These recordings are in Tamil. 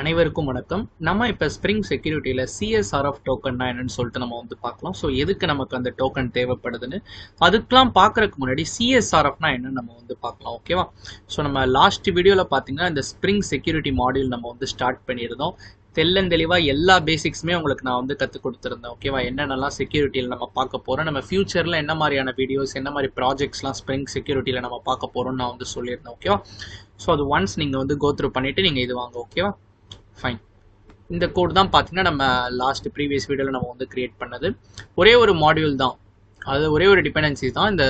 அனைவருக்கும் வணக்கம். நம்ம இப்போ ஸ்ப்ரிங் செக்யூரிட்டியில் சிஎஸ்ஆர்எஃப் டோக்கன்னா என்னன்னு சொல்லிட்டு நம்ம வந்து பார்க்கலாம். ஸோ எதுக்கு நமக்கு அந்த டோக்கன் தேவைப்படுதுன்னு அதுக்கெலாம் பார்க்குறதுக்கு முன்னாடி சிஎஸ்ஆர்எஃப்னா என்னன்னு நம்ம வந்து பார்க்கலாம். ஓகேவா? ஸோ நம்ம லாஸ்ட் வீடியோவில் பார்த்தீங்கன்னா இந்த ஸ்ப்ரிங் செக்யூரிட்டி மாடியூல் நம்ம வந்து ஸ்டார்ட் பண்ணியிருந்தோம். தெளிவாக எல்லா பேசிக்ஸுமே உங்களுக்கு நான் வந்து கற்றுக் கொடுத்துருந்தேன். ஓகேவா? என்னென்னலாம் செக்யூரிட்டியில் நம்ம பார்க்க போகிறோம், நம்ம ஃபியூச்சரில் என்ன மாதிரியான வீடியோஸ், என்ன மாதிரி ப்ராஜெக்ட்ஸ்லாம் ஸ்ப்ரிங் செக்யூரிட்டியில் நம்ம பார்க்க போகிறோம்னு நான் வந்து சொல்லியிருந்தேன். ஓகேவா? ஸோ அது ஒன்ஸ் நீங்கள் வந்து கோத்ரூ பண்ணிவிட்டு நீங்கள் இது வாங்க. ஓகேவா? ஃபைன். இந்த கோட் தான் பார்த்தீங்கன்னா நம்ம லாஸ்ட் ப்ரீவியஸ் வீடியோவில் நம்ம வந்து கிரியேட் பண்ணது. ஒரே ஒரு மாடியூல் தான், அது ஒரே ஒரு டிபெண்டன்சி தான், இந்த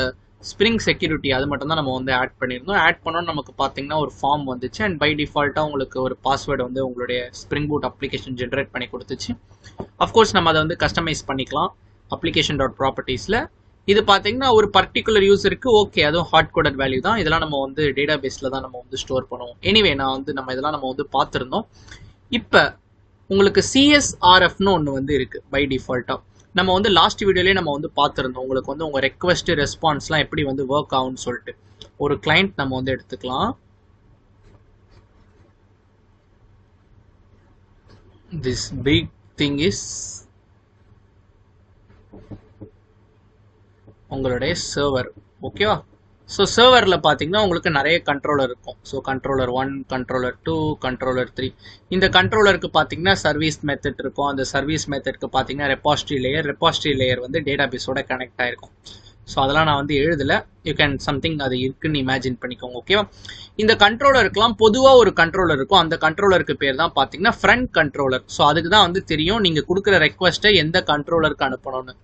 ஸ்ப்ரிங் செக்யூரிட்டி. அது மட்டும் தான் நம்ம வந்து ஆட் பண்ணியிருந்தோம். ஆட் பண்ணோன்னு நமக்கு பார்த்தீங்கன்னா ஒரு ஃபார்ம் வந்துச்சு அண்ட் பை டிஃபால்ட்டாக உங்களுக்கு ஒரு பாஸ்வேர்டு வந்து உங்களுடைய ஸ்ப்ரிங் பூட் அப்ளிகேஷன் ஜென்ரேட் பண்ணி கொடுத்துச்சு. அஃப்கோர்ஸ் நம்ம அதை வந்து கஸ்டமைஸ் பண்ணிக்கலாம் அப்ளிகேஷன் டாட் ப்ராப்பர்ட்டிஸில். இது பார்த்தீங்கன்னா ஒரு பர்டிகுலர் யூஸருக்கு ஓகே, அதுவும் ஹார்ட் கோடட் வேல்யூ தான். இதெல்லாம் நம்ம வந்து டேட்டா பேஸில் தான் நம்ம வந்து ஸ்டோர் பண்ணுவோம். எனிவே நான் வந்து இதெல்லாம் நம்ம வந்து பார்த்துருந்தோம். இப்போ உங்களுக்கு சிஎஸ்ஆர்எஃப்னு ஒன்று வந்து இருக்கு பை டிஃபால்ட்டாக. நம்ம வந்து லாஸ்ட் வீடியோலேயே நம்ம வந்து பார்த்துருந்தோம். உங்களுக்கு வந்து உங்கள் ரெக்வஸ்ட் ரெஸ்பான்ஸ்லாம் எப்படி வந்து ஒர்க் ஆகும்னு சொல்லிட்டு. ஒரு கிளைண்ட் நம்ம வந்து எடுத்துக்கலாம். திஸ் பிக் திங் இஸ் உங்களுடைய சர்வர். ஓகேவா? ஸோ சர்வரில் பார்த்தீங்கன்னா உங்களுக்கு நிறைய கண்ட்ரோலர் இருக்கும். So controller 1, controller 2, controller 3. இந்த கண்ட்ரோலருக்கு பார்த்தீங்கன்னா சர்வீஸ் மெத்தட் இருக்கும். அந்த சர்வீஸ் மெத்தட்க்கு பார்த்தீங்கன்னா ரெபாஸ்ட்ரி லேயர் வந்து டேட்டா பேஸோட கனெக்ட் ஆகிருக்கும். ஸோ அதெல்லாம் நான் வந்து எழுதலை, யூ கேன் சம்திங் அது இருக்குன்னு இமேஜின் பண்ணிக்கோங்க. ஓகேவா? இந்த கண்ட்ரோலருக்குலாம் பொதுவாக ஒரு கண்ட்ரோலர் இருக்கும். அந்த கண்ட்ரோலருக்கு பேர் தான் பார்த்தீங்கன்னா ஃப்ரண்ட் கண்ட்ரோலர். ஸோ அதுக்கு தான் வந்து தெரியும் நீங்கள் கொடுக்குற ரெக்வஸ்ட்டை எந்த கண்ட்ரோலருக்கு அனுப்பணும்னு.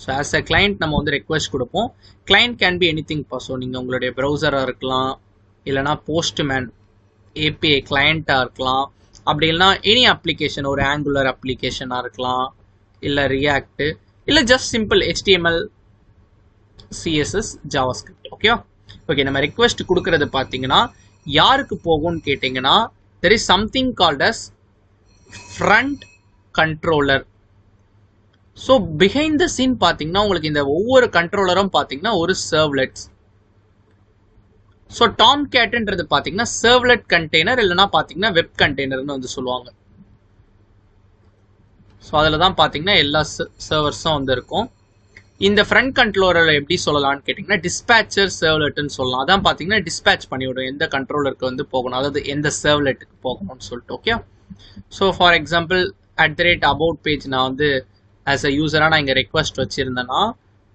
ஸோ ஆஸ் அ கிளைண்ட் நம்ம வந்து ரெக்வஸ்ட் கொடுப்போம். Client can be anything. So நீங்கள் உங்களுடைய ப்ரௌசராக இருக்கலாம், இல்லைனா போஸ்ட்மேன் ஏபிஐ கிளைண்ட்டாக இருக்கலாம், அப்படி இல்லைனா எனி அப்ளிகேஷன், ஒரு ஆங்குலர் அப்ளிகேஷனாக இருக்கலாம், இல்லை ரியாக்டு, இல்லை just simple HTML CSS JavaScript. ஓகேவா? ஓகே, நம்ம ரெக்வஸ்ட் கொடுக்கறது பார்த்தீங்கன்னா யாருக்கு போகும்னு கேட்டிங்கன்னா there is something called as front controller. So behind the scene பார்த்தீங்கன்னா உங்களுக்கு இந்த ஒவ்வொரு கண்ட்ரோலரும் பார்த்தீங்கன்னா ஒரு சர்வ்லெட்ஸ். ஸோ டாம் கேட்ன்றது பார்த்தீங்கன்னா சர்வ்லெட் கண்டெய்னர், இல்லைனா பார்த்தீங்கன்னா வெப் கண்டெய்னர்னு வந்து சொல்லுவாங்க. ஸோ அதில் தான் பார்த்தீங்கன்னா எல்லா சர்வர்ஸும் வந்து இருக்கும். இந்த ஃப்ரண்ட் கண்ட்ரோலரை எப்படி சொல்லலாம்னு கேட்டிங்கன்னா டிஸ்பேச்சர் சர்வ்லெட்னு சொல்லலாம். அதான் பார்த்தீங்கன்னா டிஸ்பேச் பண்ணிவிடும் எந்த கண்ட்ரோலருக்கு வந்து போகணும், அதாவது எந்த சர்வ்லெட்டுக்கு போகணும்னு சொல்லிட்டு. Okay? So for example @about page நான் வந்து ஆஸ் அ யூஸராக நான் இங்கே ரெக்வஸ்ட் வச்சுருந்தேன்னா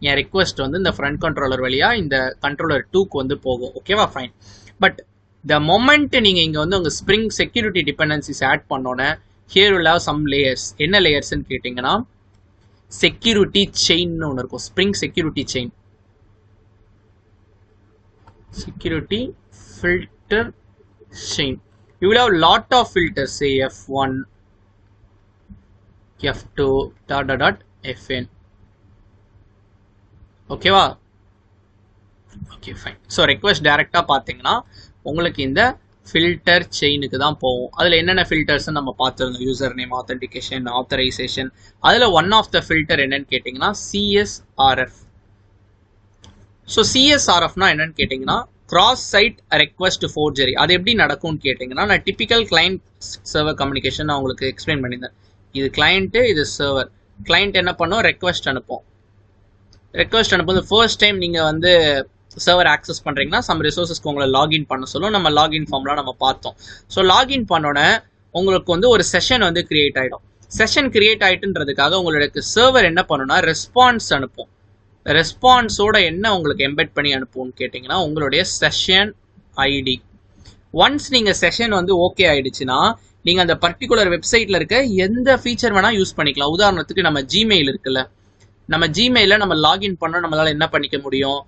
என் ரெக்வஸ்ட் வந்து இந்த ஃப்ரண்ட் கண்ட்ரோலர் வழியாக இந்த கண்ட்ரோலர் 2க்கு வந்து போகும். ஓகேவா? ஃபைன். பட் த மொமெண்ட் நீங்கள் இங்கே வந்து உங்கள் ஸ்ப்ரிங் செக்யூரிட்டி டிபெண்டன்சிஸ் ஆட் பண்ணோன்னே here will have some layers. என்ன லேயர்ஸ்ன்னு கேட்டிங்கன்னா செக்யூரிட்டி செயின்னு ஒன்று இருக்கும். Spring security chain, security filter chain. You will have lot of filters, say F1, F2, .fn. ஓகேவா? Okay, fine. ஸோ ரெக்வஸ்ட் டைரெக்டாக பார்த்தீங்கன்னா உங்களுக்கு இந்த ஃபில்டர் செயினுக்கு தான் போகும். அதில் என்னென்ன ஃபில்டர்ஸ் நம்ம பார்த்துருந்தோம், யூசர் நேம், ஆத்தென்டிகேஷன், ஆத்தரைசேஷன். அதில் ஒன் ஆஃப் த ஃபில்டர் என்னன்னு கேட்டிங்கன்னா CSRF. ஸோ CSRFனா என்னன்னு கேட்டிங்கன்னா கிராஸ் சைட் ரெக்வஸ்ட் ஃபோர்ஜரி. அது எப்படி நடக்கும்னு கேட்டிங்கன்னா நான் டிபிக்கல் கிளைண்ட் சர்வர் கம்யூனிகேஷன் நான் உங்களுக்கு எக்ஸ்பிளைன் பண்ணியிருந்தேன். இது கிளைண்ட்டு, இது சர்வர். கிளைண்ட் என்ன பண்ணும், ரெக்வஸ்ட் அனுப்போம். ரெக்வஸ்ட் அனுப்பும் ஃபர்ஸ்ட் டைம் நீங்கள் வந்து சர்வர் ஆக்சஸ் பண்ணுறீங்கன்னா சம் ரிசோர்ஸஸ்க்கு உங்களை லாகின் பண்ண சொல்லும். நம்ம லாகின் ஃபார்ம்லாம் நம்ம பார்த்தோம். ஸோ லாகின் பண்ணோன்னே உங்களுக்கு வந்து ஒரு செஷன் வந்து கிரியேட் ஆகிடும். செஷன் கிரியேட் ஆகிட்டுன்றதுக்காக உங்களுக்கு சர்வர் என்ன பண்ணுன்னா ரெஸ்பான்ஸ் அனுப்பும். ரெஸ்பான்ஸோட என்ன உங்களுக்கு எம்பெட் பண்ணி அனுப்பும்னு கேட்டிங்கன்னா உங்களுடைய செஷன் ஐடி. ஒன்ஸ் நீங்கள் செஷன் வந்து ஓகே ஆகிடுச்சுன்னா நீங்கள் அந்த பர்டிகுலர் வெப்சைட்டில் இருக்க எந்த ஃபீச்சர் வேணால் யூஸ் பண்ணிக்கலாம். உதாரணத்துக்கு நம்ம ஜிமெயில் இருக்குல்ல, நம்ம ஜிமெயிலில் நம்ம லாகின் பண்ணோம், நம்மளால் என்ன பண்ணிக்க முடியும்,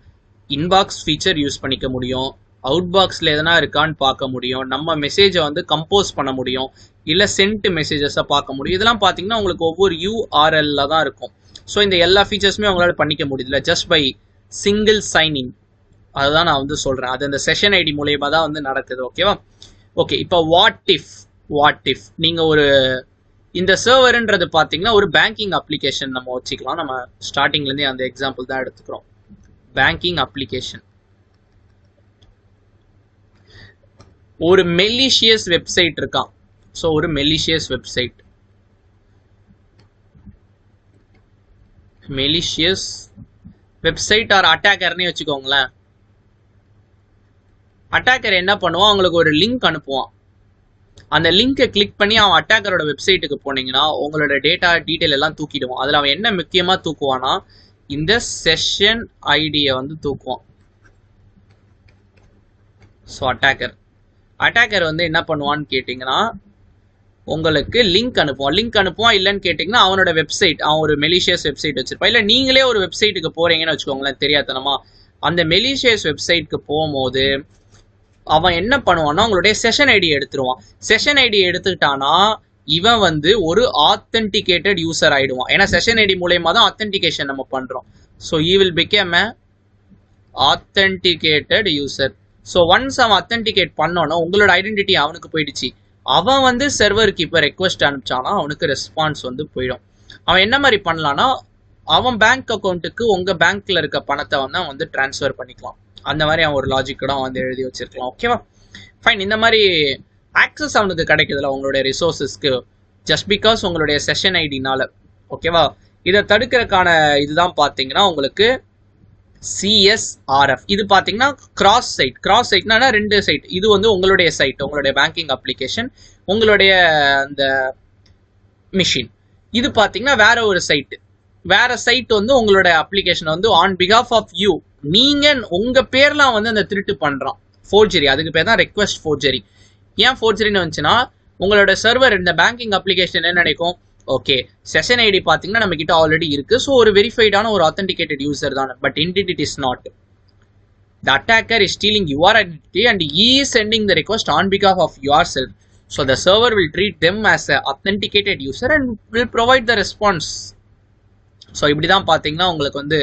இன்பாக்ஸ் ஃபீச்சர் யூஸ் பண்ணிக்க முடியும், அவுட் பாக்ஸில் எதனா இருக்கான்னு பார்க்க முடியும், நம்ம மெசேஜை வந்து கம்போஸ் பண்ண முடியும், இல்லை சென்ட் மெசேஜஸை பார்க்க முடியும். இதெல்லாம் பார்த்தீங்கன்னா உங்களுக்கு ஒவ்வொரு URLல தான் இருக்கும். ஸோ இந்த எல்லா ஃபீச்சர்ஸுமே உங்களால் பண்ணிக்க முடியல ஜஸ்ட் பை சிங்கிள் சைன்இன். அதுதான் நான் வந்து சொல்கிறேன். அது அந்த செஷன் ஐடி மூலயமா தான் வந்து நடக்குது. ஓகேவா? ஓகே, இப்போ வாட் இஃப் நீங்கள் ஒரு இந்த சர்வர்ன்றது பார்த்தீங்கன்னா ஒரு பேங்கிங் அப்ளிகேஷன் நம்ம வச்சுக்கலாம். நம்ம ஸ்டார்டிங்லேருந்தே அந்த எக்ஸாம்பிள் தான் எடுத்துக்கிறோம். Banking application. ஒரு மெலிஷியஸ் வெப்சைட் இருக்கான், ஸோ ஒரு malicious website, malicious website or அட்டாக்கர்னே வச்சுக்கோங்களேன். அட்டாக்கர் என்ன பண்ணுவான், உங்களுக்கு ஒரு லிங்க் அனுப்புவான். அந்த லிங்கை கிளிக் பண்ணி அவன் அட்டாக்கரோட வெப்சைட்டுக்கு போனீங்கன்னா உங்களோட டேட்டா டீட்டெயில் எல்லாம் தூக்கிடுவான். அதில் அவன் என்ன முக்கியமாக தூக்குவானா, இந்த செஷன் ஐடியை வந்து தூக்குவான். ஸோ அட்டாக்கர் வந்து என்ன பண்ணுவான்னு கேட்டிங்கன்னா உங்களுக்கு லிங்க் அனுப்புவான். இல்லைன்னு கேட்டிங்கன்னா அவனோட வெப்சைட், அவன் ஒரு மெலிஷியஸ் வெப்சைட் வச்சிருப்பான். இல்லை நீங்களே ஒரு வெப்சைட்டுக்கு போகிறீங்கன்னு வச்சுக்கோங்களேன் தெரியாதனமா, அந்த மெலிஷியஸ் வெப்சைட்டுக்கு போகும்போது அவன் என்ன பண்ணுவான்னா உங்களுடைய செஷன் ஐடி எடுத்துருவான். செஷன் ஐடி எடுத்துக்கிட்டானா இவன் வந்து ஒரு ஆத்தென்டிகேட்டட் யூசர் ஆயிடுவான். ஏன்னா செஷன் ஐடி மூலயமா தான் ஆத்தென்டிகேஷன் நம்ம பண்றோம். So he will become a authenticated user. So once அவன் ஆத்தென்டிகேட் பண்ணோன்னா உங்களோட ஐடென்டிட்டி அவனுக்கு போயிடுச்சு. அவன் வந்து சர்வருக்கு இப்போ ரெக்வஸ்ட் அனுப்பிச்சானா அவனுக்கு ரெஸ்பான்ஸ் வந்து போயிடும். அவன் என்ன மாதிரி பண்ணலான்னா அவன் பேங்க் அக்கௌண்ட்டுக்கு உங்கள் பேங்க்ல இருக்க பணத்தை வந்து டிரான்ஸ்ஃபர் பண்ணிக்கலாம். அந்த மாதிரி அவன் ஒரு லாஜிக்கோட வந்து எழுதி வச்சிருக்கலாம். ஓகேவா, ஃபைன். இந்த மாதிரி ஆக்சஸ் அவனுக்கு கிடைக்குதுல உங்களுடைய ரிசோர்ஸஸ்க்கு ஜஸ்ட் பிகாஸ் உங்களுடைய செஷன் ஐடினால. ஓகேவா, இதை தடுக்கிறதுக்கான இதுதான் பார்த்தீங்கன்னா உங்களுக்கு CSRF. இது பார்த்தீங்கன்னா கிராஸ் சைட்னா ரெண்டு சைட். இது வந்து உங்களுடைய சைட், உங்களுடைய பேங்கிங் அப்ளிகேஷன், உங்களுடைய அந்த மிஷின். இது பார்த்தீங்கன்னா வேற சைட் வந்து உங்களோட அப்ளிகேஷன் வந்து ஆன் பிகாஃப் ஆஃப் யூ, நீங்க உங்க பேர்லாம் வந்து அந்த திருட்டு பண்றான். ஃபோர்ஜரி, அதுக்கு பேர் தான் ரெக்வஸ்ட் ஃபோர்ஜரி. ஏன் ஃபோர்ஜரின்னு வந்துச்சுன்னா உங்களோட சர்வர் இந்த பேங்கிங் அப்ளிகேஷன் என்ன நினைக்கும், ஓகே செஷன் ஐடி பார்த்தீங்கன்னா நம்ம கிட்ட ஆல்ரெடி இருக்கு, ஸோ ஒரு வெரிஃபைடான ஒரு ஆத்தென்டிகேட்டட் யூசர் தான். But indeed it is not. The attacker is stealing your identity and he is sending the request on behalf of yourself. So the server will treat them as an authenticated user and will provide the response. So இப்படி தான் பார்த்தீங்கன்னா உங்களுக்கு வந்து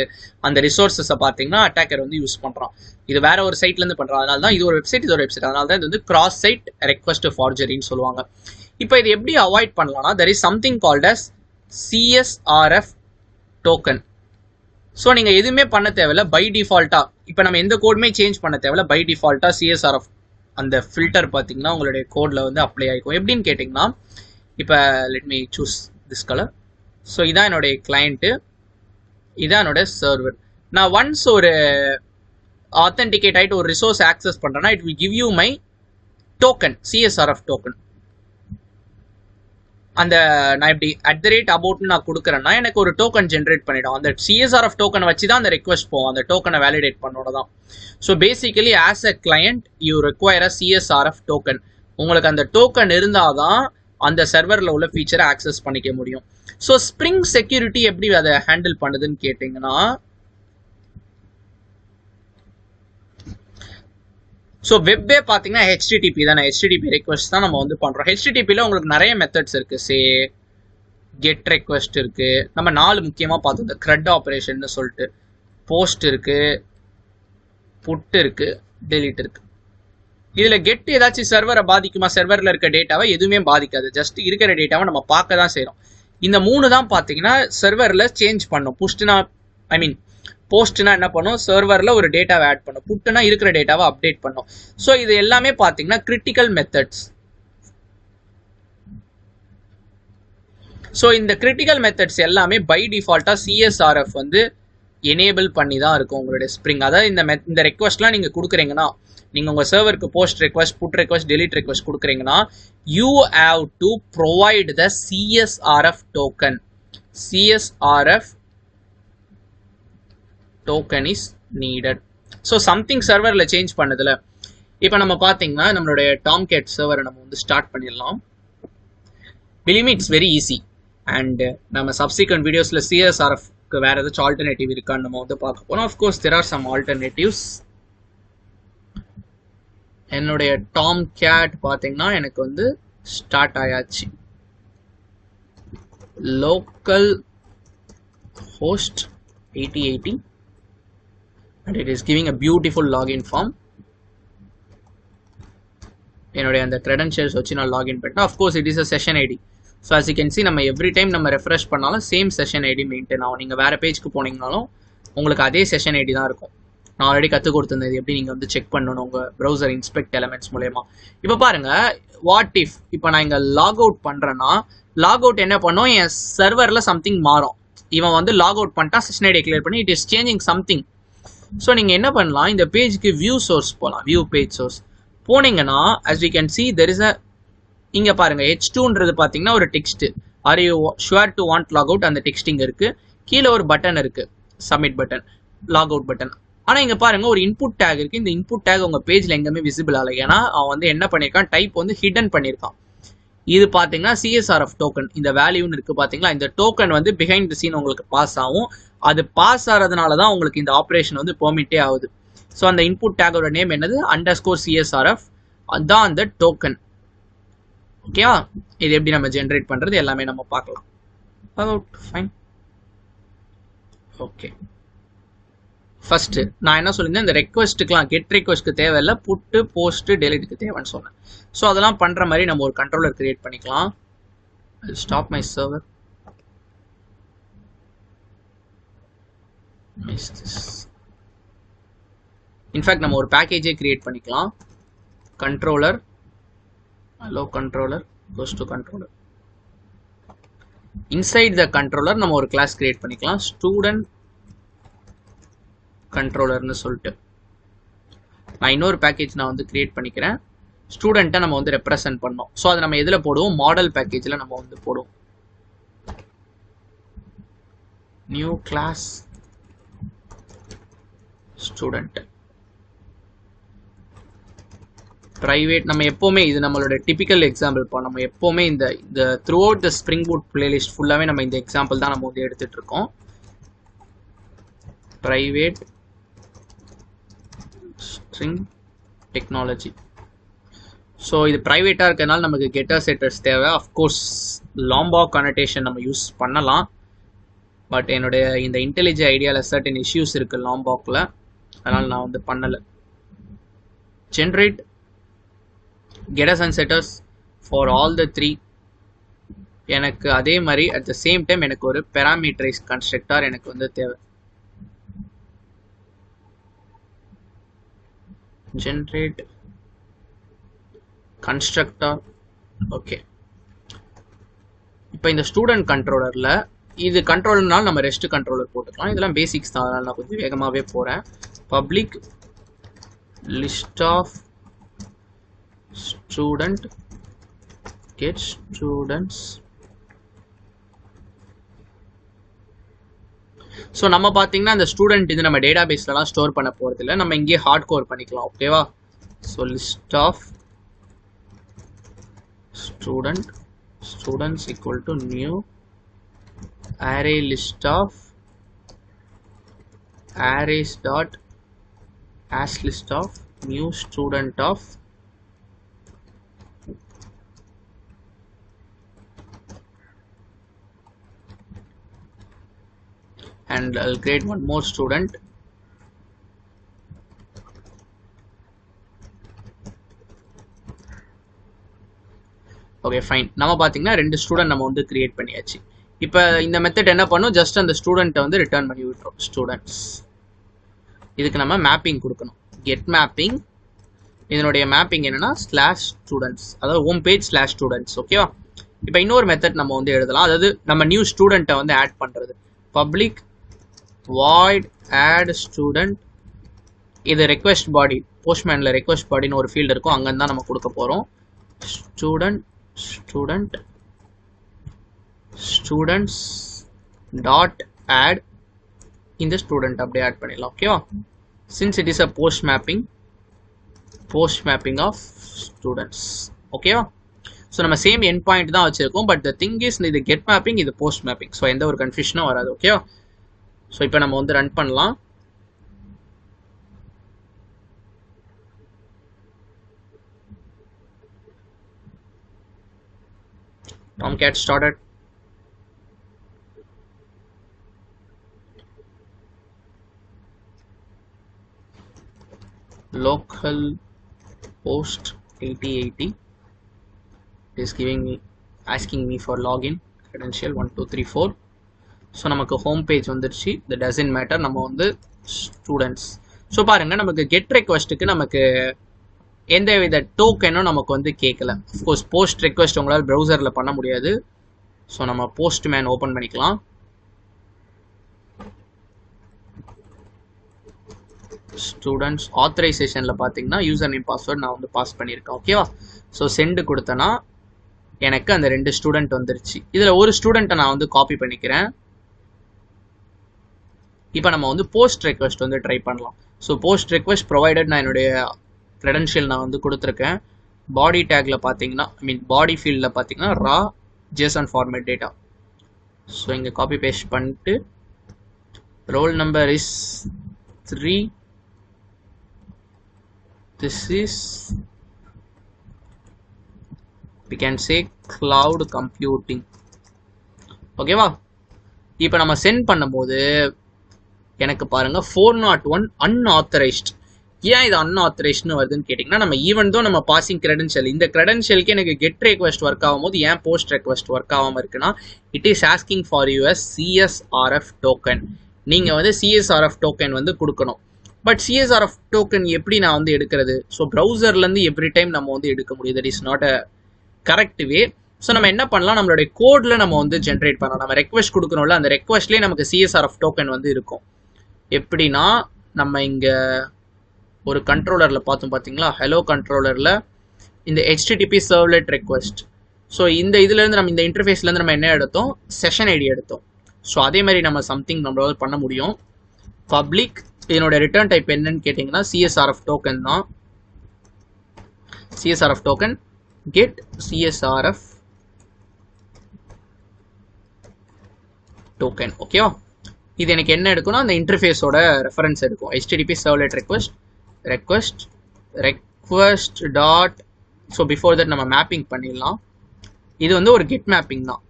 அந்த ரிசோர்ஸஸை பார்த்தீங்கன்னா அட்டாக்கர் வந்து யூஸ் பண்ணுறான். இது வேற ஒரு சைட்லேருந்து பண்ணுறான். அதனால தான் இது ஒரு வெப்சைட், இது ஒரு வெப்சைட். அதனால தான் இது வந்து கிராஸ் சைட் ரெக்வஸ்ட் ஃபார்ஜரின்னு சொல்லுவாங்க. இப்போ இது எப்படி அவாய்ட் பண்ணலாம்னா there is something called as CSRF token. So நீங்கள் எதுவுமே பண்ண தேவையில்ல, பை டிஃபால்ட்டாக இப்போ நம்ம எந்த கோடுமே சேஞ்ச் பண்ண தேவையில்ல. பை டிஃபால்ட்டாக CSRF அந்த ஃபில்டர் பார்த்தீங்கன்னா உங்களுடைய கோடில் வந்து அப்ளை ஆகிக்கும். எப்படின்னு கேட்டிங்கன்னா இப்போ let me choose this colour. So இதான் என்னுடைய கிளைண்ட்டு, இதான் என்னோட சர்வர். நான் ஒன்ஸ் ஒரு ஆத்தென்டிகேட் ஆகிட்டு ஒரு ரிசோர்ஸ் ஆக்சஸ் பண்ணுறேன்னா it will give you my token, CSRF token. அந்த நான் இப்படி @about நான் கொடுக்குறேன்னா எனக்கு ஒரு டோக்கன் ஜென்ரேட் பண்ணிடும். அந்த CSRF டோக்கனை வச்சு தான் அந்த ரெக்வஸ்ட் போகும், அந்த டோக்கனை வேலிடேட் பண்ணோட தான். So basically as a client you require a CSRF token. உங்களுக்கு அந்த டோக்கன் இருந்தால் தான் அந்த சர்வரில் உள்ள ஃபீச்சரை ஆக்சஸ் பண்ணிக்க முடியும். ஸோ ஸ்ப்ரிங் செக்யூரிட்டி எப்படி அதை ஹேண்டில் பண்ணுதுன்னு கேட்டிங்கன்னா ஸோ வெப்பே பார்த்தீங்கன்னா HTTP தானே, HTTP ரெக்வஸ்ட் தான் நம்ம வந்து பண்ணுறோம். HTTPயில் உங்களுக்கு நிறைய மெத்தட்ஸ் இருக்குது. சே கெட் ரெக்வஸ்ட் இருக்குது, நம்ம 4 முக்கியமாக பார்த்தோம். இந்த CRUD ஆப்ரேஷன் சொல்லிட்டு போஸ்ட் இருக்குது, புட் இருக்குது, டெலிட் இருக்குது. இதில் கெட் ஏதாச்சும் சர்வரை பாதிக்குமா, சர்வரில் இருக்க டேட்டாவை எதுவுமே பாதிக்காது. ஜஸ்ட் இருக்கிற டேட்டாவை நம்ம பார்க்க தான் செய்கிறோம். இந்த 3 தான் பார்த்தீங்கன்னா சர்வரில் சேஞ்ச் பண்ணும். போஸ்ட்னா என்ன பண்ணும், சர்வரில் ஒரு டேட்டாவை ஆட் பண்ணும். புட்டுனா இருக்கிற டேட்டாவை அப்டேட் பண்ணும். ஸோ இது எல்லாமே பார்த்தீங்கன்னா கிரிட்டிக்கல் மெத்தட்ஸ். ஸோ இந்த கிரிட்டிக்கல் மெத்தட்ஸ் எல்லாமே பை டிஃபால்ட்டாக CSRF வந்து எனேபிள் பண்ணி தான் இருக்கும் உங்களுடைய ஸ்ப்ரிங். அதாவது இந்த ரெக்வஸ்ட்லாம் நீங்கள் கொடுக்குறீங்கன்னா, நீங்கள் உங்கள் சர்வருக்கு post request, put request, delete request கொடுக்குறீங்கன்னா you have to provide the CSRF token. CSRF token is needed. So something சர்வரில் சேஞ்ச் பண்ணதில் இப்போ நம்ம பார்த்தீங்கன்னா நம்மளுடைய டாம்கேட் சர்வரை நம்ம வந்து ஸ்டார்ட் பண்ணிடலாம். Believe me it's very easy. And நம்ம சப்சிக்வெண்ட் வீடியோஸில் CSRFக்கு வேறு ஏதாச்சும் ஆல்டர்னேட்டிவ் இருக்கான்னு நம்ம வந்து பார்க்க போகிறோம். Of course there are some alternatives. என்னுடைய டாம்கேட் பார்த்தீங்கன்னா எனக்கு வந்து ஸ்டார்ட் ஆயாச்சு. Local host 8080 and it is giving a beautiful login form. என்னுடைய அந்த credentials வச்சு நான் லாகின் பண்ணிட்டேன். of course it is a session ID. so as you can see நம்ம every time நம்ம refresh பண்ணாலும் சேம் session ID மெயின்டைன் ஆகும். நீங்கள் வேறு பேஜ்க்கு போனீங்கனாலும் உங்களுக்கு அதே session ID தான் இருக்கும். நான் ஆல்ரெடி கற்றுக் கொடுத்துருந்தது எப்படி நீங்கள் வந்து செக் பண்ணணும் உங்கள் ப்ரௌசர் இன்ஸ்பெக்ட் எலமெண்ட்ஸ் மூலயமா. இப்போ பாருங்கள், வாட் இஃப் இப்போ நான் இங்கே லாக் அவுட் பண்ணுறேன்னா லாக் அவுட் என்ன பண்ணும், என் சர்வரில் சம்திங் மாறும். இவன் வந்து லாக் அவுட் பண்ணிட்டா செஷன் ஐடியை கிளியர் பண்ணி it is changing something. So நீங்கள் என்ன பண்ணலாம், இந்த பேஜுக்கு வியூ சோர்ஸ் போகலாம். வியூ பேஜ் சோர்ஸ் போனீங்கன்னா as we can see there is a இங்கே பாருங்கள் H2ன்றது பார்த்தீங்கன்னா ஒரு text. Are you sure to want log out, அந்த டெக்ஸ்ட் இங்கே இருக்குது. கீழே ஒரு பட்டன் இருக்குது, submit button, log out button. ஆனால் இங்கே பாருங்க ஒரு இன்புட் டேக் இருக்குது. இந்த இன்புட் டேக் உங்கள் பேஜில் எங்கேயுமே விசிபிள் ஆகலை. ஏன்னா அவன் வந்து என்ன பண்ணியிருக்கான், டைப் வந்து ஹிடன் பண்ணியிருக்கான். இது பார்த்தீங்கன்னா CSRF டோக்கன், இந்த வேல்யூன்னு இருக்குது பார்த்தீங்களா, இந்த டோக்கன் வந்து பிஹைண்ட் தி சீன் உங்களுக்கு பாஸ் ஆகும். அது பாஸ் ஆகிறதுனால தான் உங்களுக்கு இந்த ஆப்ரேஷன் வந்து பெர்மிட்டே ஆகுது. ஸோ அந்த இன்புட் டேக்கோட நேம் என்னது, _CSRF, அதுதான் அந்த டோக்கன். ஓகேவா, இது எப்படி நம்ம ஜென்ரேட் பண்ணுறது எல்லாமே நம்ம பார்க்கலாம். ஃபைன். ஓகே, ஃபர்ஸ்ட் நான் என்ன சொல்லியிருந்தேன், இந்த ரெக்வஸ்ட்டுக்கெலாம் கெட் ரெக்வஸ்ட்க்கு தேவையில்லை, புட்டு போஸ்ட்டு டெலிட்டுக்கு தேவைன்னு சொன்னேன். ஸோ அதெல்லாம் பண்ணுற மாதிரி நம்ம ஒரு கண்ட்ரோலர் கிரியேட் பண்ணிக்கலாம். Stop my server. இன்ஃபேக்ட் நம்ம ஒரு பேக்கேஜே கிரியேட் பண்ணிக்கலாம். Controller hello controller goes to controller. Inside the controller நம்ம ஒரு கிளாஸ் கிரியேட் பண்ணிக்கலாம், ஸ்டூடெண்ட் கண்ட்ரோலர்னு சொல்லிட்டு. நான் இன்னொரு பேக்கேஜ் நான் வந்து கிரியேட் பண்ணிக்கிறேன். ஸ்டூடெண்ட்டை நம்ம வந்து ரெப்ரசன்ட் பண்ணோம். ஸோ அதை நம்ம எதில் போடுவோம், மாடல் பேக்கேஜில் நம்ம வந்து போடுவோம். New class student private. நம்ம எப்போவுமே இது நம்மளோட டிபிக்கல் எக்ஸாம்பிள். இப்போ நம்ம எப்போவுமே இந்த through out the spring boot playlist ஃபுல்லாகவே நம்ம இந்த எக்ஸாம்பிள் தான் நம்ம வந்து எடுத்துகிட்டு இருக்கோம். Private string technology. ஸோ இது ப்ரைவேட்டாக இருக்கிறதுனால நமக்கு கெட்டர் செட்டர்ஸ் தேவை. அஃப்கோர்ஸ் லாம்பாக் கனெக்டேஷன் நம்ம யூஸ் பண்ணலாம். பட் என்னுடைய இந்த இன்டெலிஜென்ட் ஐடியாவில் சர்டன் இஷ்யூஸ் இருக்குது லாம்பாக்கில், அதனால் நான் வந்து பண்ணலை. Generate getters and setters for all the three. எனக்கு அதே மாதிரி at the same time எனக்கு ஒரு parameterized constructor எனக்கு வந்து தேவை. generate constructor. ஓகே, இப்போ இந்த ஸ்டூடெண்ட் கண்ட்ரோலரில் இது கண்ட்ரோலர்னால நம்ம ரெஸ்ட் கண்ட்ரோலர் போட்டுக்கலாம். இதெல்லாம் பேசிக்ஸ் தான், அதனால் நான் கொஞ்சம் வேகமாகவே போகிறேன். Public list of student get students. So நம்ம பார்த்தீங்கன்னா இந்த ஸ்டூடெண்ட் இது நம்ம டேட்டா பேஸ்லலாம் ஸ்டோர் பண்ண போகிறது இல்லை, நம்ம இங்கேயே ஹார்ட் கோர் பண்ணிக்கலாம். ஓகேவா, so list of students equal to new array list of arrays dot as list of new student of and I'll create one more student. Okay fine. நம்ம பார்த்தீங்கன்னா 2 ஸ்டூடெண்ட் நம்ம வந்து கிரியேட் பண்ணியாச்சு. இப்போ இந்த மெத்தட் என்ன பண்ணும், ஜஸ்ட் அந்த ஸ்டூடெண்ட்டை வந்து ரிட்டர்ன் பண்ணி விட்டுரும். ஸ்டூடெண்ட்ஸ் இதுக்கு நம்ம மேப்பிங் கொடுக்கணும். கெட் மேப்பிங், இதனுடைய மேப்பிங் என்னன்னா /students, அதாவது ஹோம் பேஜ் /students. ஓகேவா, இப்போ இன்னொரு மெத்தட் நம்ம வந்து எழுதலாம். அதாவது நம்ம நியூ ஸ்டூடெண்ட்டை வந்து ஆட் பண்ணுறது. Public void add student. இது ரெக்வெஸ்ட் பாடி, போஸ்ட்மேனில் ரெக்வெஸ்ட் பாடின்னு ஒரு ஃபீல்டு இருக்கும், அங்கேருந்து தான் நம்ம கொடுக்க போகிறோம். students dot add இந்த ஸ்டூடெண்ட் அப்படியே ஆட் பண்ணிடலாம். ஓகேவா, since it is a post mapping of students. ஓகேவா, ஸோ நம்ம சேம் எண்ட் பாயிண்ட் தான் வச்சுருக்கோம். பட் த திங் இஸ் இது கெட் மேப்பிங், இது போஸ்ட் மேப்பிங். ஸோ எந்த ஒரு கன்ஃபியூஷனும் வராது. ஓகேவா, ஸோ இப்போ நம்ம வந்து ரன் பண்ணலாம். Tomcat started. Local host 8080 is asking me for login credential 1234. So நமக்கு ஹோம் பேஜ் வந்துடுச்சு. த டசன்ட் மேட்டர், நம்ம வந்து ஸ்டூடெண்ட்ஸ். ஸோ பாருங்கள், நமக்கு கெட் ரெக்வஸ்ட்டுக்கு நமக்கு எந்த வித டோக்கனும் நமக்கு வந்து கேட்கல. அஃப்கோர்ஸ் போஸ்ட் ரெக்வஸ்ட் உங்களால் ப்ரௌசரில் பண்ண முடியாது. ஸோ நம்ம போஸ்ட்மேன் ஓப்பன் பண்ணிக்கலாம். ஸ்டூடெண்ட்ஸ் ஆத்தரைசேஷனில் பார்த்தீங்கன்னா யூசர் நேம் பாஸ்வேர்ட் நான் வந்து பாஸ் பண்ணியிருக்கேன். ஓகேவா? ஸோ சென்டு கொடுத்தேன்னா எனக்கு அந்த 2 ஸ்டூடெண்ட் வந்துருச்சு. இதில் ஒரு ஸ்டூடெண்ட்டை நான் வந்து காப்பி பண்ணிக்கிறேன். இப்போ நம்ம வந்து போஸ்ட் ரெக்வஸ்ட் வந்து ட்ரை பண்ணலாம். ஸோ போஸ்ட் ரெக்வஸ்ட் ப்ரொவைடட் நான் என்னுடைய க்ரெடென்ஷியல் நான் வந்து கொடுத்துருக்கேன். பாடி டேக்ல பார்த்தீங்கன்னா பாடி ஃபீல்டில் பார்த்தீங்கன்னா ரா JSON ஃபார்மேட் டேட்டா. ஸோ இங்கே காப்பி பேஸ்ட் பண்ணிட்டு roll number is 3. This is, we can say, cloud computing. ஓகேவா? இப்போ நம்ம சென்ட் பண்ணும்போது எனக்கு பாருங்க 401 unauthorized. ஏன் இது unauthorizedனு வருதுன்னு கேட்டிங்கன்னா, நம்ம ஈவன் தான் நம்ம பாசிங் கிரெடென்ஷியல், இந்த கிரெடென்ஷியலுக்கு எனக்கு கெட் ரெக்வெஸ்ட் ஒர்க் ஆகும்போது ஏன் போஸ்ட் ரெக்வெஸ்ட் ஒர்க் ஆகாமல் இருக்குன்னா, it is asking for US CSRF token. நீங்கள் வந்து CSRF டோக்கன் வந்து கொடுக்கணும். பட் CSRF டோக்கன் எப்படி நான் வந்து எடுக்கிறது? ஸோ ப்ரௌசர்லேருந்து எவ்ரி டைம் நம்ம வந்து எடுக்க முடியும். That is not a correct way. So நம்ம என்ன பண்ணலாம், நம்மளுடைய கோடில் நம்ம வந்து ஜென்ரேட் பண்ணலாம். நம்ம ரெக்வெஸ்ட் கொடுக்கணும்ல, அந்த ரெக்வெஸ்ட்லேயே நமக்கு CSRF டோக்கன் வந்து இருக்கும். எப்படின்னா, நம்ம இங்கே ஒரு கண்ட்ரோலரில் பார்த்தோம் பார்த்தீங்களா, ஹலோ கண்ட்ரோலரில் இந்த HTTP சர்வ்லெட் ரெக்வெஸ்ட். ஸோ இந்த இதுலேருந்து நம்ம இந்த இன்டர்ஃபேஸ்லேருந்து நம்ம என்ன எடுத்தோம், செஷன் ஐடி எடுத்தோம். ஸோ அதே மாதிரி நம்ம சம்திங் நம்மளால பண்ண முடியும். பப்ளிக், இதனோட ரிட்டர்ன் டைப் என்னன்னு கேட்டிங்கன்னா CSRF டோக்கன் தான். CSRF token get CSRF token. ஓகேவா? இது எனக்கு என்ன எடுக்கும்னா அந்த இன்டர்ஃபேஸோட ரெஃபரன்ஸ் எடுக்கும். HTTP servlet request dot. So before that நம்ம மேப்பிங் பண்ணிடலாம். இது வந்து ஒரு கெட் மேப்பிங் தான்.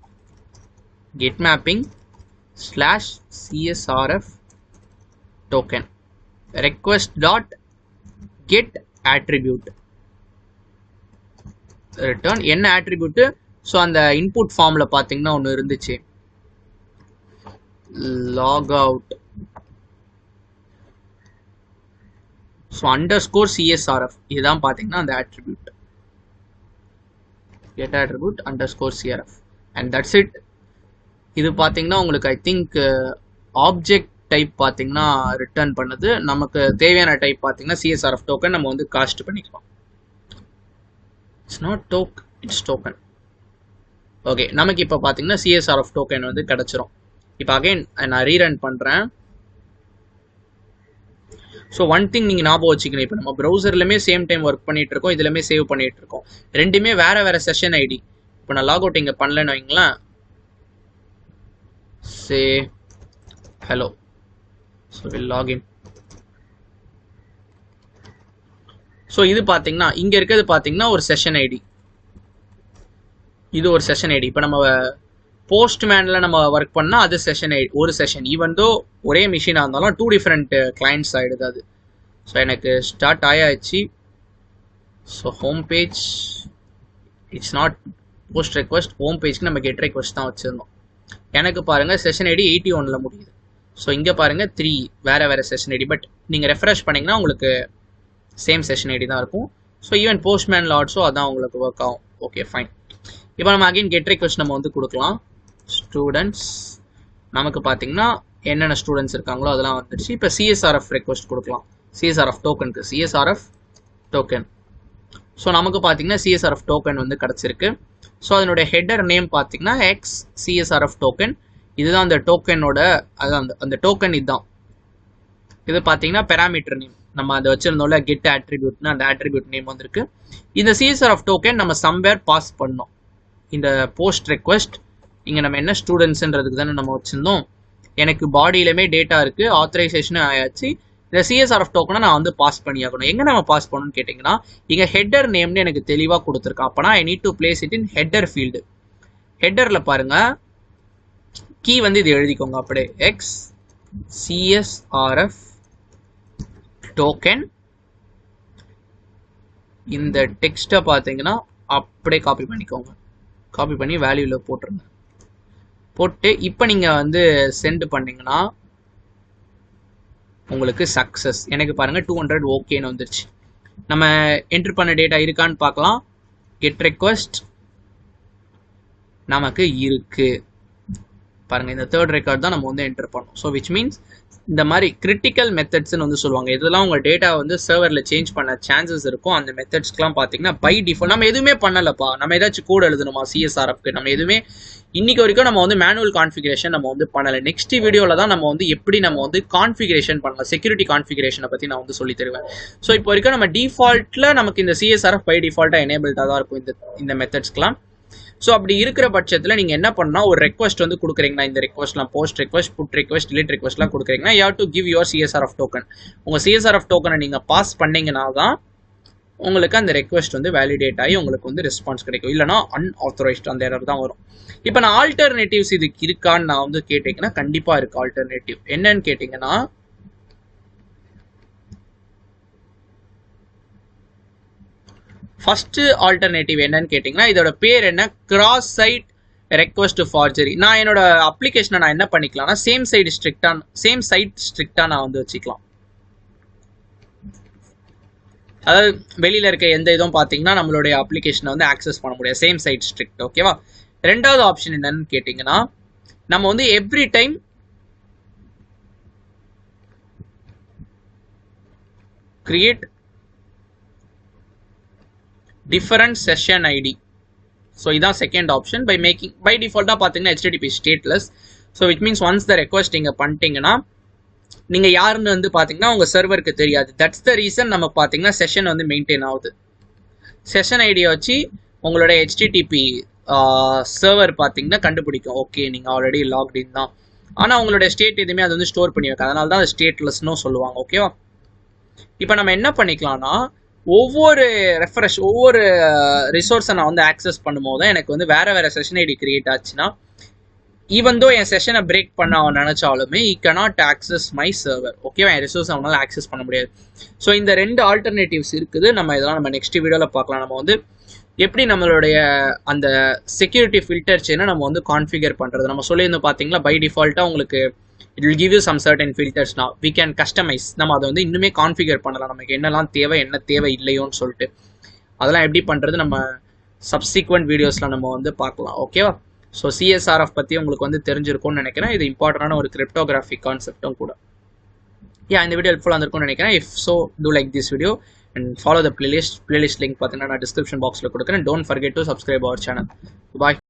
Get mapping /CSRF token request dot get attribute return. என்ன attribute? ஸோ அந்த இன்புட் ஃபார்ம்ல பார்த்தீங்கன்னா ஒன்று இருந்துச்சு, log out. ஸோ _CSRF இதுதான் பார்த்தீங்கன்னா அந்த attribute. get attribute _CRF and that's it. இது பார்த்தீங்கன்னா உங்களுக்கு ஐ திங்க் ஆப்ஜெக்ட் டைப் பார்த்தீங்கன்னா ரிட்டர்ன் பண்ணுது. நமக்கு தேவையான டைப் பார்த்தீங்கன்னா CSRF டோக்கன் நம்ம வந்து காஸ்ட் பண்ணிக்கலாம். It's not Doak, it's token. Okay, நமக்கு இப்போ பார்த்தீங்கன்னா CSRF டோக்கன் வந்து கிடச்சிரும். இப்போ அகைன் நான் ரீரன் பண்ணுறேன். ஸோ ஒன் திங் நீங்கள் ஞாபகம் வச்சுக்கணும், இப்போ நம்ம ப்ரௌசர்லையுமே சேம் டைம் ஒர்க் பண்ணிட்டு இருக்கோம், இதுலையுமே சேவ் பண்ணிட்டு இருக்கோம். ரெண்டுமே வேற வேற செஷன் ஐடி. இப்போ நான் லாக் அவுட் இங்கே பண்ணலன்னு வைங்களேன், say hello. So we'll log in. So இது பார்த்தீங்கன்னா இங்கே இருக்கிறது பார்த்தீங்கன்னா ஒரு செஷன் ஐடி, இது ஒரு செஷன் ஐடி. இப்போ நம்ம போஸ்ட்மேனில் நம்ம ஒர்க் பண்ணால் அது செஷன் ஐடி, ஒரு செஷன். ஈவன் தோ ஒரே மிஷினாக இருந்தாலும் 2 டிஃப்ரெண்ட் கிளைண்ட்ஸ் ஆகிடுது அது. ஸோ எனக்கு ஸ்டார்ட் ஆயாச்சு. So home page, it's not post request. Home பேஜ்க்கு நம்ம கெட் ரெக்வெஸ்ட் தான் வச்சுருந்தோம். எனக்கு பாருங்கள் செஷன் ஐடி 81ல் முடியுது. ஸோ இங்கே பாருங்கள் 3 வேறு வேறு செஷன் ஐடி. பட் நீங்கள் ரெஃப்ரெஷ் பண்ணிங்கன்னா உங்களுக்கு சேம் செஷன் ஐடி தான் இருக்கும். ஸோ ஈவன் போஸ்ட்மேனில் ஆல்சோ அதான் உங்களுக்கு ஒர்க் ஆகும். Okay fine. இப்போ நம்ம அகைன் கெட் ரெக்வெஸ்ட் நம்ம வந்து கொடுக்கலாம். ஸ்டூடெண்ட்ஸ் நமக்கு பார்த்தீங்கன்னா என்னென்ன ஸ்டூடெண்ட்ஸ் இருக்காங்களோ அதெல்லாம் வந்துடுச்சு. இப்போ CSRF ரெக்வெஸ்ட் கொடுக்கலாம். CSRF டோக்கனுக்கு CSRF token. ஸோ நமக்கு பார்த்தீங்கன்னா CSRF டோக்கன் வந்து கிடச்சிருக்கு. ஸோ அதனுடைய ஹெட்டர் நேம் பார்த்தீங்கன்னா CSRF டோக்கன். இதுதான் அந்த டோக்கனோட, அதான் அந்த டோக்கன் இதுதான். இது பார்த்தீங்கன்னா பெராமீட்டர் நேம், நம்ம அதை வச்சிருந்தோம்ல கெட் ஆட்ரிபியூட்னு, அந்த ஆட்ரிபியூட் நேம் வந்திருக்கு. இந்த CSRF டோக்கன் நம்ம சம்வேர் பாஸ் பண்ணோம். இந்த போஸ்ட் ரெக்வெஸ்ட் இங்கே நம்ம என்ன ஸ்டூடெண்ட்ஸ்ன்றதுக்கு தானே நம்ம வச்சுருந்தோம். எனக்கு பாடியிலுமே டேட்டா இருக்குது, ஆத்தரைசேஷனும் ஆயாச்சு. இந்த CSRF டோக்கனை நான் வந்து பாஸ் பண்ணியாகணும். எங்கே நம்ம பாஸ் பண்ணணும்னு கேட்டிங்கன்னா, இங்கே ஹெட்டர் நேம்னு எனக்கு தெளிவாக கொடுத்துருக்கேன். அப்போனா I need to place it in header field. ஹெட்டரில் பாருங்கள், கீ வந்து இது எழுதிக்கோங்க அப்படியே, CSRF டோக்கன். இந்த டெக்ஸ்ட்டை பார்த்தீங்கன்னா அப்படியே காப்பி பண்ணிக்கோங்க. காப்பி பண்ணி வேல்யூவில் போட்டுருங்க. போட்டு இப்போ நீங்கள் வந்து சென்ட் பண்ணிங்கன்னா உங்களுக்கு சக்ஸஸ். எனக்கு பாருங்கள் 200 ஓகேன்னு வந்துருச்சு. நம்ம என்ட்ரு பண்ண டேட்டா இருக்கான்னு பார்க்கலாம். கெட் ரெக்வஸ்ட் நமக்கு இருக்கு பாருங்க. இந்த தேர்ட் ரெக்கார்ட் தான் நம்ம வந்து என்டர் பண்ணோம். ஸோ விச் மீன்ஸ் இந்த மாதிரி கிரிட்டிக்கல் மெத்தட்ஸ்ன்னு வந்து சொல்லுவாங்க. இதெல்லாம் உங்கள் டேட்டா வந்து சர்வரில் சேஞ்ச் பண்ண சான்சஸ் இருக்கும். அந்த மெத்தட்ஸ்க்குலாம் பார்த்தீங்கன்னா பை டிஃபால்ட் நம்ம எதுவுமே பண்ணலப்பா, நம்ம ஏதாச்சும் கோட் எழுதணுமா சிஎஸ்ஆர்எஃப்க்கு, நம்ம எதுவுமே இன்னைக்கு வரைக்கும் நம்ம வந்து மேனுவல் கான்ஃபிகரேஷன் நம்ம வந்து பண்ணலை. நெக்ஸ்ட் வீடியோவில் தான் நம்ம வந்து எப்படி நம்ம வந்து கான்ஃபிகரேஷன் பண்ணலாம், செக்யூரிட்டி கான்ஃபிகரேஷனை பற்றி நான் வந்து சொல்லி தருவேன். ஸோ இப்போ வரைக்கும் நம்ம டிஃபால்ட்டில் நமக்கு இந்த சிஎஸ்ஆர்எஃப் பை டிஃபால்ட்டாக எனேபிள்டாக தான் இருக்கும் இந்த மெத்தட்ஸ்க்குலாம். ஸோ அப்படி இருக்கிற பட்சத்தில் நீங்கள் என்ன பண்ணால், ஒரு ரெக்வஸ்ட் வந்து கொடுக்குறீங்கன்னா, இந்த ரெக்வஸ்ட்லாம் post request, put request, delete ரெக்வஸ்ட்லாம் கொடுக்குறீங்கன்னா, you have to give your CSRF token. உங்கள் சிஎஸ்ஆர்எஃப் டோக்கனை நீங்கள் பாஸ் பண்ணீங்கன்னா தான் உங்களுக்கு அந்த ரெக்வஸ்ட் வந்து வேலிடேட் ஆகி உங்களுக்கு வந்து ரெஸ்பான்ஸ் கிடைக்கும். இல்லைனா அன்ஆத்தரைஸ்ட் அந்த எரர் தான் வரும். இப்போ நான் ஆல்டர்னேட்டிவ்ஸ் இதுக்கு இருக்கான்னு நான் வந்து கேட்டிங்கன்னா, கண்டிப்பாக இருக்குது ஆல்டர்னேட்டிவ். என்னன்னு கேட்டிங்கன்னா, ஃபர்ஸ்ட் ஆல்டர்னேட்டிவ் என்னன்னு கேட்டிங்கன்னா, இதோட பேர் என்ன, கிராஸ் சைட் ரெக்வஸ்ட் ஃபார்ஜரி. நான் என்னோட அப்ளிகேஷனை நான் என்ன பண்ணிக்கலாம்னா, சேம் சைட் ஸ்ட்ரிக்டா நான் வந்து வச்சுக்கலாம். அதாவது வெளியில இருக்க எந்த இதுவும் பார்த்தீங்கன்னா நம்மளுடைய அப்ளிகேஷனை வந்து ஆக்சஸ் பண்ண முடியாது, சேம் சைட் ஸ்ட்ரிக்ட். ஓகேவா. ரெண்டாவது ஆப்ஷன் என்னன்னு கேட்டிங்கன்னா, நம்ம வந்து every time create different session ID. So இதான் செகண்ட் ஆப்ஷன். பை டிஃபால்ட்டா பார்த்தீங்கன்னா HTTP stateless. So which means once the request நீங்கள் பண்ணிட்டீங்கன்னா நீங்கள் யாருன்னு வந்து பார்த்தீங்கன்னா உங்கள் சர்வருக்கு தெரியாது. தட்ஸ் த ரீசன் நம்ம பார்த்தீங்கன்னா செஷன் வந்து மெயின்டைன் ஆகுது. செஷன் ஐடியை வச்சு உங்களோட HTTP சர்வர் பார்த்தீங்கன்னா கண்டுபிடிக்கும், ஓகே நீங்கள் ஆல்ரெடி லாக்இன் தான். ஆனால் உங்களோட ஸ்டேட் எதுவுமே அது வந்து ஸ்டோர் பண்ணி வைக்க, அதனால தான் அது ஸ்டேட்லெஸ்னு சொல்லுவாங்க. ஓகேவா. இப்போ நம்ம என்ன பண்ணிக்கலாம்னா, ஒவ்வொரு ரிசோர்ஸை நான் வந்து ஆக்சஸ் பண்ணும்போது தான் எனக்கு வந்து வேற செஷன் ஐடி கிரியேட் ஆச்சுன்னா, ஈவன் தோ என் செஷனை பிரேக் பண்ண அவன் நினைச்சாலுமே ஈ cannot access மை சர்வர். ஓகேவா. என் ரிசோர்ஸ் அவனால ஆக்சஸ் பண்ண முடியாது. ஸோ இந்த ரெண்டு ஆல்டர்னேட்டிவ்ஸ் இருக்குது. இதெல்லாம் நம்ம நெக்ஸ்ட் வீடியோவில் பார்க்கலாம். நம்ம வந்து எப்படி நம்மளுடைய அந்த செக்யூரிட்டி ஃபில்டர் செயினை நம்ம வந்து கான்ஃபிகர் பண்ணுறது. நம்ம சொல்லியிருந்தோம் பார்த்தீங்களா, பை டிஃபால்ட்டாக உங்களுக்கு it will give you some certain filters. நான் வி கேன் கஸ்டமைஸ். நம்ம அதை வந்து இன்னுமே கான்ஃபிகர் பண்ணலாம், நமக்கு என்னெல்லாம் தேவை என்ன தேவை இல்லையோன்னு சொல்லிட்டு. அதெல்லாம் எப்படி பண்ணுறது நம்ம சப்சிக்வெண்ட் வீடியோஸில் நம்ம வந்து பார்க்கலாம். ஓகேவா. ஸோ சிஎஸ்ஆர்எஃப் பற்றி உங்களுக்கு வந்து தெரிஞ்சிருக்கும்னு நினைக்கிறேன். இது இம்பார்ட்டண்டான ஒரு கிரிப்டோகிராஃபிக் கான்செப்டும் கூட. இந்த வீடியோ ஹெல்ப்ஃபுல்லாக இருந்திருக்கும்னு நினைக்கிறேன். If so do like this video and follow the playlist link பார்த்தீங்கன்னா நான் டிஸ்கிரிப்ஷன் பாக்ஸில் கொடுக்குறேன். Don't forget to subscribe our channel. Bye.